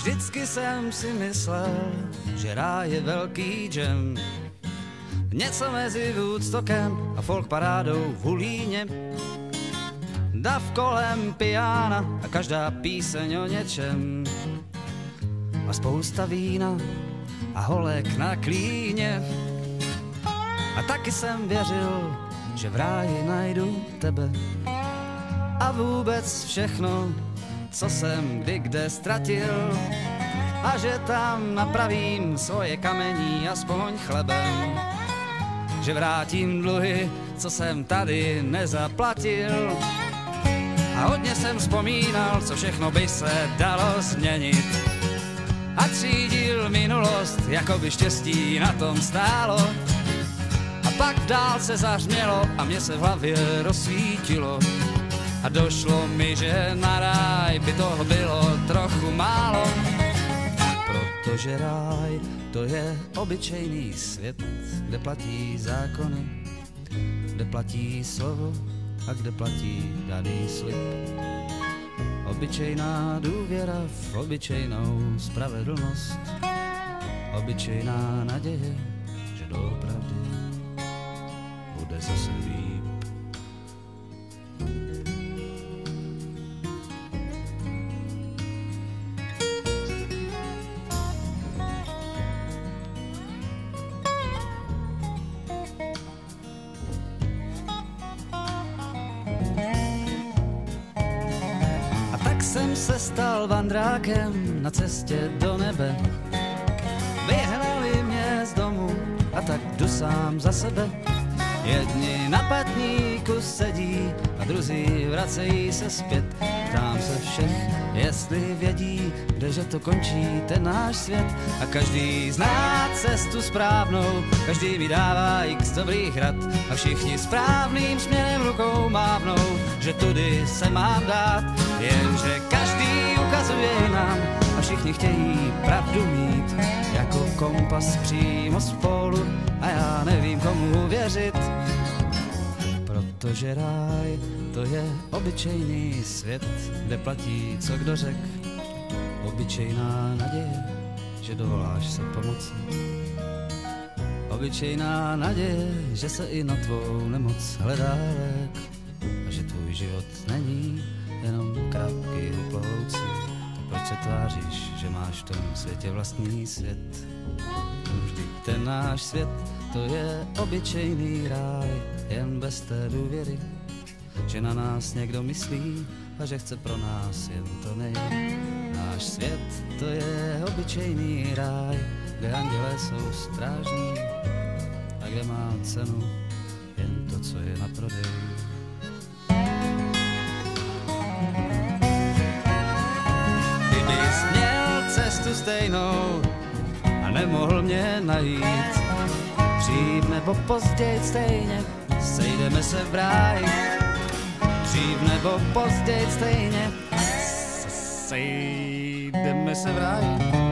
Vždycky jsem si myslel, že ráj je velký džem. Něco mezi Woodstockem a folk parádou v Hulíně. Dav kolem piana a každá píseň o něčem. A spousta vína a holek na klíně. A taky jsem věřil, že v ráji najdu tebe. A vůbec všechno, co jsem kdy kde ztratil. A že tam napravím svoje kamení aspoň chlebem. Že vrátím dluhy, co jsem tady nezaplatil. A hodně jsem vzpomínal, co všechno by se dalo změnit. A třídil minulost, jako by štěstí na tom stálo. A pak v dálce zařmělo a mě se v hlavě rozsvítilo. A došlo mi, že na ráj by toho bylo trochu málo. Protože ráj to je obyčejný svět, kde platí zákony, kde platí slovo a kde platí daný slib. Obyčejná důvěra v obyčejnou spravedlnost, obyčejná naděje, že doopravdy bude zase líp. Jsem se stal vandrákem na cestě do nebe. Vyhnali mě z domu a tak jdu sám za sebe. Jedni na patníku sedí a druzí vracejí se zpět. Ptám se všech, jestli vědí, kdeže to končí ten náš svět. A každý zná cestu správnou, každý mi dává x dobrých rad. A všichni správným směrem rukou mávnou, že tudy se mám dát. Jenže každý ukazuje nám a všichni chtějí pravdu mít. Jako kompas přímo spolu a já nevím, komu věřit. Protože ráj to je obyčejný svět, kde platí, co kdo řek. Obyčejná naděje, že dovoláš se pomoci. Obyčejná naděje, že se i na tvou nemoc hledá lék. A že tvůj život není jenom krátký uploucí. Proč se tváříš, že máš v tom světě vlastní svět? Vždyť ten náš svět, to je obyčejný ráj, jen bez té důvěry, že na nás někdo myslí a že chce pro nás jen to nej. Náš svět, to je obyčejný ráj, kde andělé jsou strážní a kde má cenu jen to, co je na prodej. Kdybys měl cestu stejnou a nemohl mě najít, dřív nebo později stejně sejdeme se v ráji. Dřív nebo později stejně sejdeme se v ráji.